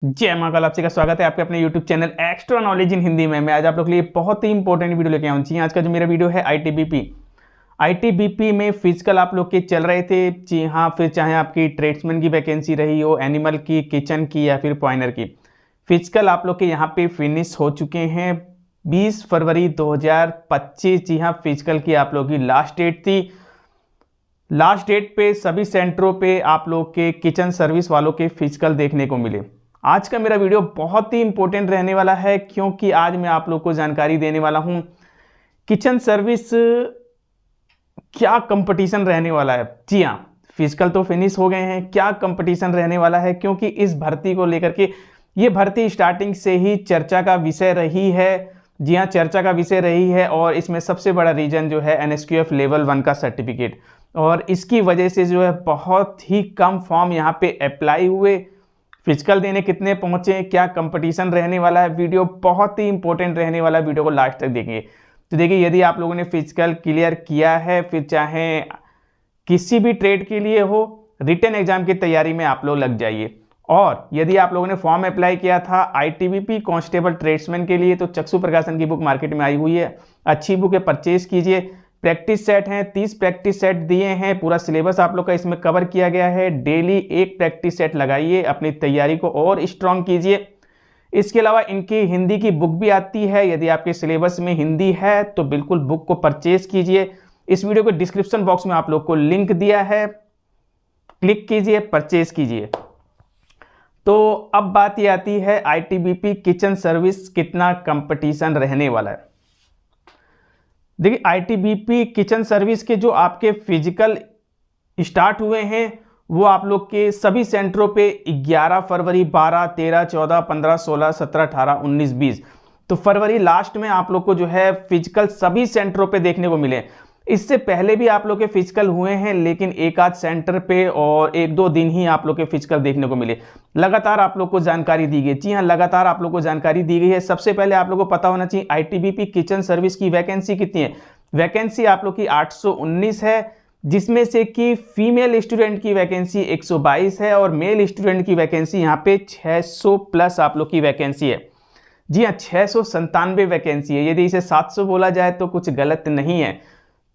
जय मां काल। आपसे का स्वागत है आपके अपने YouTube channel extra knowledge in Hindi में। मैं आज आप लोग के लिए बहुत ही इंपॉर्टेंट वीडियो लेके आऊँ। जी आज का जो मेरा वीडियो है आईटीबीपी में फिजिकल आप लोग के चल रहे थे। जी हाँ, फिर चाहे आपकी ट्रेड्समैन की वैकेंसी रही हो, एनिमल की, किचन की या फिर पॉइनर की, फिजिकल आप लोग के यहाँ पे फिनिश हो चुके हैं 20 फरवरी 2025। जी हाँ, फिजिकल की आप लोग की लास्ट डेट थी। लास्ट डेट पे सभी सेंटरों पे आप लोग के किचन सर्विस वालों के फिजिकल देखने को मिले। आज का मेरा वीडियो बहुत ही इंपॉर्टेंट रहने वाला है, क्योंकि आज मैं आप लोग को जानकारी देने वाला हूं किचन सर्विस क्या कंपटीशन रहने वाला है। जी हाँ, फिजिकल तो फिनिश हो गए हैं, क्या कंपटीशन रहने वाला है, क्योंकि इस भर्ती को लेकर के ये भर्ती स्टार्टिंग से ही चर्चा का विषय रही है। जी हाँ, चर्चा का विषय रही है और इसमें सबसे बड़ा रीजन जो है एनएसक्यूएफ लेवल 1 का सर्टिफिकेट, और इसकी वजह से जो है बहुत ही कम फॉर्म यहाँ पे अप्लाई हुए। फिजिकल देने कितने पहुंचे, क्या कंपटीशन रहने वाला है, वीडियो बहुत ही इंपॉर्टेंट रहने वाला है, वीडियो को लास्ट तक देखेंगे। तो देखिए, यदि आप लोगों ने फिजिकल क्लियर किया है, फिर चाहे किसी भी ट्रेड के लिए हो, रिटन एग्जाम की तैयारी में आप लोग लग जाइए। और यदि आप लोगों ने फॉर्म अप्लाई किया था आईटीबीपी कांस्टेबल ट्रेड्समैन के लिए, तो चक्षु प्रकाशन की बुक मार्केट में आई हुई है, अच्छी बुक है, परचेज कीजिए। प्रैक्टिस सेट हैं, 30 प्रैक्टिस सेट दिए हैं, पूरा सिलेबस आप लोग का इसमें कवर किया गया है। डेली एक प्रैक्टिस सेट लगाइए, अपनी तैयारी को और स्ट्रांग कीजिए। इसके अलावा इनकी हिंदी की बुक भी आती है, यदि आपके सिलेबस में हिंदी है तो बिल्कुल बुक को परचेज कीजिए। इस वीडियो के डिस्क्रिप्शन बॉक्स में आप लोग को लिंक दिया है, क्लिक कीजिए, परचेज कीजिए। तो अब बात ये आती है आईटीबीपी किचन सर्विस कितना कंपटीशन रहने वाला है। देखिए, आईटीबीपी किचन सर्विस के जो आपके फिजिकल स्टार्ट हुए हैं वो आप लोग के सभी सेंटरों पे 11 फरवरी, 12, 13, 14, 15, 16, 17, 18, 19, 20, तो फरवरी लास्ट में आप लोग को जो है फिजिकल सभी सेंटरों पे देखने को मिले। इससे पहले भी आप लोग के फिजिकल हुए हैं, लेकिन एक आध सेंटर पे और एक दो दिन ही आप लोग के फिजिकल देखने को मिले। लगातार आप लोग को जानकारी दी गई। जी हाँ, लगातार आप लोग को जानकारी दी गई है। सबसे पहले आप लोग को पता होना चाहिए आईटीबीपी किचन सर्विस की वैकेंसी कितनी है। वैकेंसी आप लोग की 819 है, जिसमें से कि फीमेल स्टूडेंट की वैकेंसी 122 है और मेल स्टूडेंट की वैकेंसी यहाँ पे 600 प्लस आप लोग की वैकेंसी है। जी हाँ, 697 वैकेंसी है। यदि इसे 700 बोला जाए तो कुछ गलत नहीं है।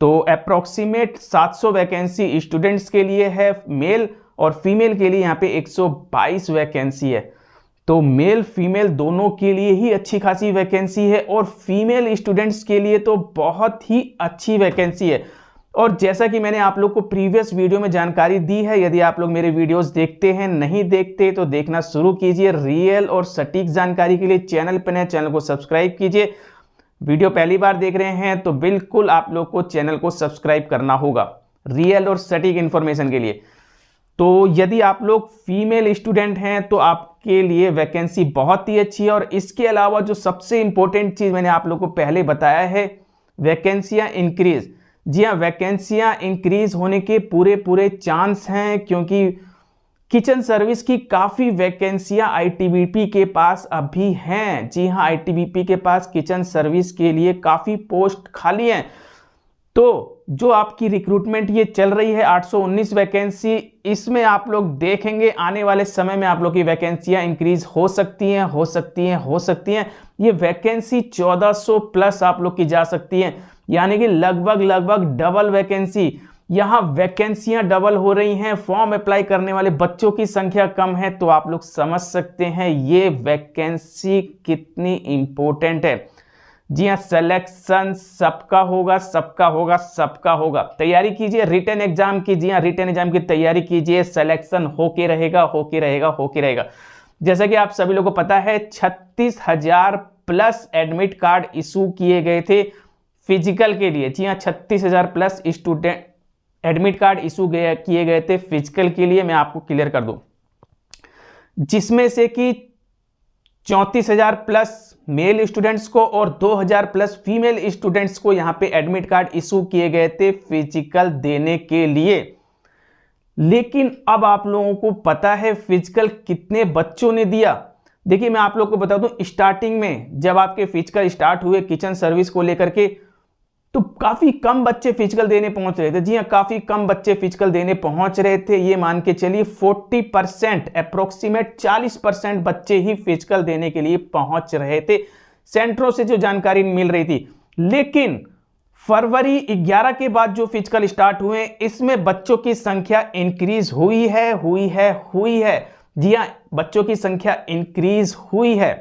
तो अप्रोक्सीमेट 700 वैकेंसी स्टूडेंट्स के लिए है मेल, और फीमेल के लिए यहाँ पे 122 वैकेंसी है। तो मेल फीमेल दोनों के लिए ही अच्छी खासी वैकेंसी है, और फीमेल स्टूडेंट्स के लिए तो बहुत ही अच्छी वैकेंसी है। और जैसा कि मैंने आप लोग को प्रीवियस वीडियो में जानकारी दी है, यदि आप लोग मेरे वीडियोस देखते हैं, नहीं देखते तो देखना शुरू कीजिए। रियल और सटीक जानकारी के लिए चैनल पर नए, चैनल को सब्सक्राइब कीजिए। वीडियो पहली बार देख रहे हैं तो बिल्कुल आप लोग को चैनल को सब्सक्राइब करना होगा रियल और सटीक इंफॉर्मेशन के लिए। तो यदि आप लोग फीमेल स्टूडेंट हैं तो आपके लिए वैकेंसी बहुत ही अच्छी है। और इसके अलावा जो सबसे इंपॉर्टेंट चीज मैंने आप लोग को पहले बताया है, वैकेंसियां इंक्रीज। जी हाँ, वैकेंसियां इंक्रीज होने के पूरे चांस हैं, क्योंकि किचन सर्विस की काफी वैकेंसियां आईटीबीपी के पास अभी हैं। जी हाँ, आईटीबीपी के पास किचन सर्विस के लिए काफी पोस्ट खाली हैं। तो जो आपकी रिक्रूटमेंट ये चल रही है 819 वैकेंसी, इसमें आप लोग देखेंगे आने वाले समय में आप लोग की वैकेंसियां इंक्रीज हो सकती हैं, हो सकती हैं, हो सकती हैं। ये वैकेंसी 1400 प्लस आप लोग की जा सकती है, यानी कि लगभग डबल वैकेंसी। यहां वैकेंसियां डबल हो रही हैं, फॉर्म अप्लाई करने वाले बच्चों की संख्या कम है, तो आप लोग समझ सकते हैं ये वैकेंसी कितनी इंपॉर्टेंट है। जी हाँ, सिलेक्शन सबका होगा, सबका होगा, सबका होगा। तैयारी कीजिए रिटन एग्जाम की। जी हाँ, रिटन एग्जाम की तैयारी कीजिए, सिलेक्शन होके रहेगा, होके रहेगा, होके रहेगा। जैसा कि आप सभी लोगों को पता है, 36,000 प्लस एडमिट कार्ड इशू किए गए थे फिजिकल के लिए। जी हाँ, 36,000 plus student admit card issue किए गए थे फिजिकल के लिए। मैं आपको क्लियर कर दूं, जिसमें से कि 34,000 प्लस मेल स्टूडेंट्स को और 2,000 प्लस फीमेल स्टूडेंट्स को यहां पे एडमिट कार्ड इशू किए गए थे फिजिकल देने के लिए। लेकिन अब आप लोगों को पता है फिजिकल कितने बच्चों ने दिया। देखिए, मैं आप लोगों को बता दूं, स्टार्टिंग में जब आपके फिजिकल स्टार्ट हुए किचन सर्विस को लेकर के, तो काफी कम बच्चे फिजिकल देने पहुंच रहे थे। जी हाँ, काफी कम बच्चे फिजिकल देने पहुंच रहे थे। ये मान के चलिए 40%, अप्रोक्सीमेट 40% बच्चे ही फिजिकल देने के लिए पहुंच रहे थे, सेंटरों से जो जानकारी मिल रही थी। लेकिन फरवरी 11 के बाद जो फिजिकल स्टार्ट हुए, इसमें बच्चों की संख्या इंक्रीज हुई है। जी हाँ, बच्चों की संख्या इंक्रीज हुई है।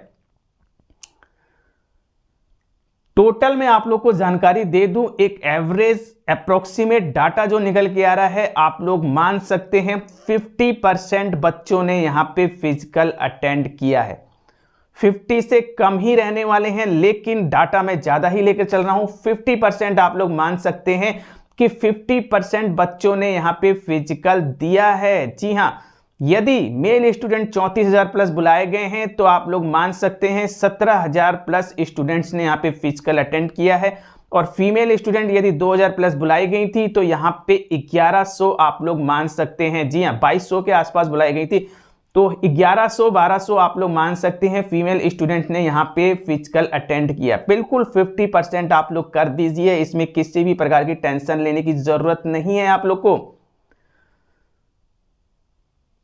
टोटल में आप लोग को जानकारी दे दूं, एक एवरेज अप्रोक्सीमेट डाटा जो निकल के आ रहा है, आप लोग मान सकते हैं 50% बच्चों ने यहां पे फिजिकल अटेंड किया है। 50 से कम ही रहने वाले हैं, लेकिन डाटा मैं ज्यादा ही लेकर चल रहा हूं। 50% आप लोग मान सकते हैं कि 50% बच्चों ने यहां पे फिजिकल दिया है। जी हां, यदि मेल स्टूडेंट 34,000 प्लस बुलाए गए हैं तो आप लोग मान सकते हैं 17,000 प्लस स्टूडेंट्स ने यहाँ पे फिजिकल अटेंड किया है। और फीमेल स्टूडेंट यदि 2,000 प्लस बुलाई गई थी तो यहाँ पे 1100 आप लोग मान सकते हैं। जी हाँ, 2200 के आसपास बुलाई गई थी, तो 1100-1200 आप लोग मान सकते हैं फीमेल स्टूडेंट ने यहाँ पे फिजिकल अटेंड किया। बिल्कुल 50% आप लोग कर दीजिए, इसमें किसी भी प्रकार की टेंशन लेने की जरूरत नहीं है आप लोग को।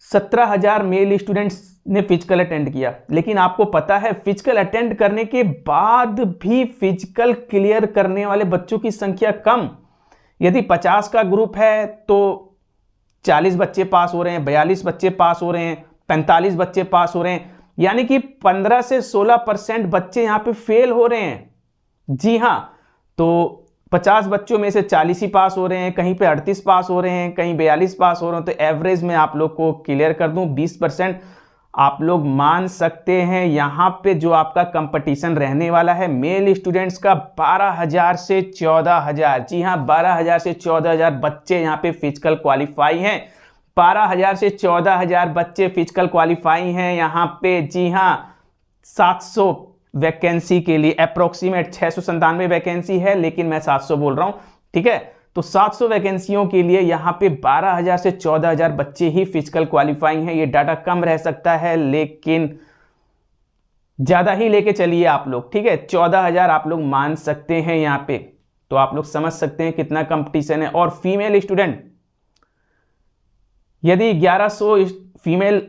17,000 मेल स्टूडेंट्स ने फिजिकल अटेंड किया, लेकिन आपको पता है फिजिकल अटेंड करने के बाद भी फिजिकल क्लियर करने वाले बच्चों की संख्या कम। यदि 50 का ग्रुप है तो 40 बच्चे पास हो रहे हैं, 42 बच्चे पास हो रहे हैं, 45 बच्चे पास हो रहे हैं, यानी कि 15 से 16% बच्चे यहां पे फेल हो रहे हैं। जी हां, तो 50 बच्चों में से 40 ही पास हो रहे हैं, कहीं पे 38 पास हो रहे हैं, कहीं 42 पास हो रहे हैं। तो एवरेज में आप लोग को क्लियर कर दूं 20% आप लोग मान सकते हैं। यहां पे जो आपका कंपटीशन रहने वाला है मेल स्टूडेंट्स का 12,000 से 14,000। जी हां, 12,000 से 14,000 बच्चे यहां पे फिजिकल क्वालिफाई हैं। 12,000 से 14,000 बच्चे फिजिकल क्वालिफाई हैं यहां पे। जी हां, 700 वैकेंसी के लिए अप्रोक्सीमेट 697 वैकेंसी है, लेकिन मैं 700 बोल रहा हूं, ठीक है। तो 700 वैकेंसियों के लिए यहां पे 12,000 से 14,000 बच्चे ही फिजिकल क्वालिफाइंग है। ये डाटा कम रह सकता है, लेकिन ज्यादा ही लेके चलिए आप लोग, ठीक है। 14,000 आप लोग मान सकते हैं यहां पे, तो आप लोग समझ सकते हैं कितना कंपटीशन है। और फीमेल स्टूडेंट यदि 1100 फीमेल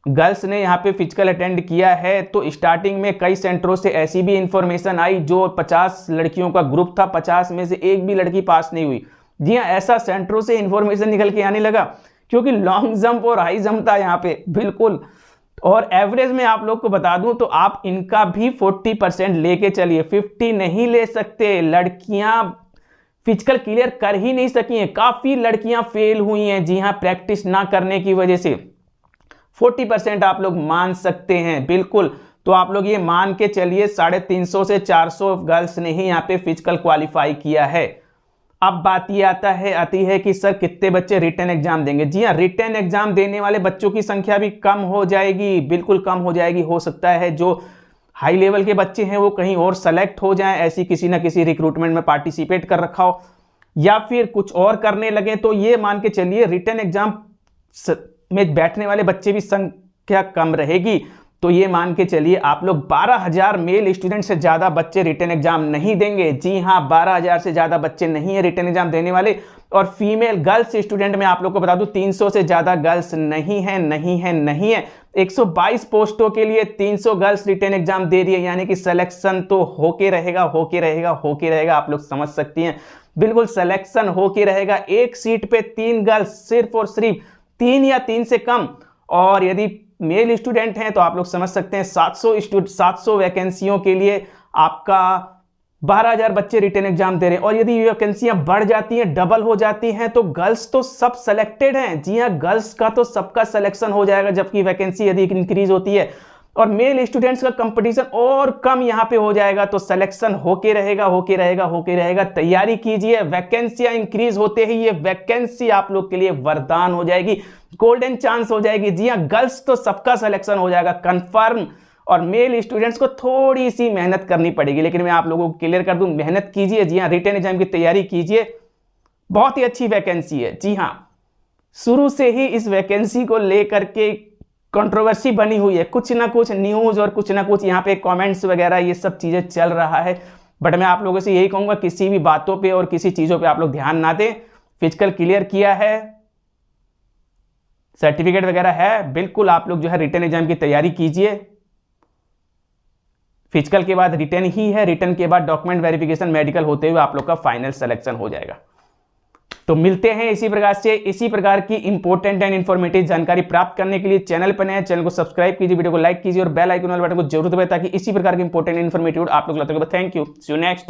गर्ल्स ने यहाँ पे फिजिकल अटेंड किया है, तो स्टार्टिंग में कई सेंटरों से ऐसी भी इंफॉर्मेशन आई जो 50 लड़कियों का ग्रुप था, 50 में से एक भी लड़की पास नहीं हुई। जी हाँ, ऐसा सेंटरों से इंफॉर्मेशन निकल के आने लगा, क्योंकि लॉन्ग जंप और हाई जंप था यहाँ पे, बिल्कुल। और एवरेज में आप लोग को बता दूं तो आप इनका भी 40% लेके चलिए, 50 नहीं ले सकते। लड़कियां फिजिकल क्लियर कर ही नहीं सकी हैं, काफी लड़कियां फेल हुई हैं। जी हाँ, प्रैक्टिस ना करने की वजह से 40% आप लोग मान सकते हैं, बिल्कुल। तो आप लोग ये मान के चलिए 350 से 400 गर्ल्स ने ही यहाँ पे फिजिकल क्वालिफाई किया है। अब बात ये आती है कि सर कितने बच्चे रिटन एग्जाम देंगे। जी हाँ, रिटन एग्जाम देने वाले बच्चों की संख्या भी कम हो जाएगी, बिल्कुल कम हो जाएगी। हो सकता है जो हाई लेवल के बच्चे हैं वो कहीं और सेलेक्ट हो जाएं, ऐसी किसी ना किसी रिक्रूटमेंट में पार्टिसिपेट कर रखा हो, या फिर कुछ और करने लगे। तो ये मान के चलिए रिटन एग्जाम में बैठने वाले बच्चे भी संख्या कम रहेगी। तो ये मान के चलिए आप लोग 12,000 मेल स्टूडेंट से ज्यादा बच्चे रिटन एग्जाम नहीं देंगे। जी हाँ, 12,000 से ज्यादा बच्चे नहीं है रिटन एग्जाम देने वाले। और फीमेल गर्ल्स स्टूडेंट में आप लोग को बता दूं 300 से ज्यादा गर्ल्स नहीं है। 122 पोस्टों के लिए 300 गर्ल्स रिटन एग्जाम दे रही है, यानी कि सिलेक्शन तो होके रहेगा। आप लोग समझ सकती हैं, बिल्कुल सिलेक्शन होके रहेगा। एक सीट पे 3 गर्ल्स, सिर्फ और सिर्फ 3 या 3 से कम। और यदि मेल स्टूडेंट हैं तो आप लोग समझ सकते हैं 700 वैकेंसियों के लिए आपका 12,000 बच्चे रिटन एग्जाम दे रहे हैं। और यदि वैकेंसियां बढ़ जाती हैं, डबल हो जाती हैं, तो गर्ल्स तो सब सेलेक्टेड हैं। जी हां, गर्ल्स का तो सबका सिलेक्शन हो जाएगा, जबकि वैकेंसी यदि इंक्रीज होती है। और मेल स्टूडेंट्स का कंपटीशन और कम यहां पे हो जाएगा, तो सिलेक्शन होके रहेगा। तैयारी कीजिए, वैकेंसियां इंक्रीज होते ही ये वैकेंसी आप लोग के लिए वरदान हो जाएगी, गोल्डन चांस हो जाएगी। जी हां, गर्ल्स तो सबका सिलेक्शन हो जाएगा कंफर्म, और मेल स्टूडेंट्स को थोड़ी सी मेहनत करनी पड़ेगी, लेकिन मैं आप लोगों को क्लियर कर दूं, मेहनत कीजिए। जी हां, रिटन एग्जाम की तैयारी कीजिए, बहुत ही अच्छी वैकेंसी है। जी हां, शुरू से ही इस वैकेंसी को लेकर के कंट्रोवर्सी बनी हुई है, कुछ ना कुछ न्यूज और कुछ ना कुछ यहाँ पे कमेंट्स वगैरह ये सब चीजें चल रहा है। बट मैं आप लोगों से यही कहूंगा, किसी भी बातों पे और किसी चीजों पे आप लोग ध्यान ना दें। फिजिकल क्लियर किया है, सर्टिफिकेट वगैरह है, बिल्कुल आप लोग जो है रिटन एग्जाम की तैयारी कीजिए। फिजिकल के बाद रिटन ही है, रिटन के बाद डॉक्यूमेंट वेरिफिकेशन मेडिकल होते हुए आप लोग का फाइनल सिलेक्शन हो जाएगा। तो मिलते हैं इसी प्रकार की इंपॉर्टेंट एंड इन्फॉर्मेटिव जानकारी प्राप्त करने के लिए चैनल पर नए, चैनल को सब्सक्राइब कीजिए, वीडियो को लाइक कीजिए और बेल आइकन वाले बटन को जरूर दबाएं ताकि इसी प्रकार की इंपॉर्टेंट इन्फॉर्मेटिव आप लोग लाते हैं। Thank you, see you next.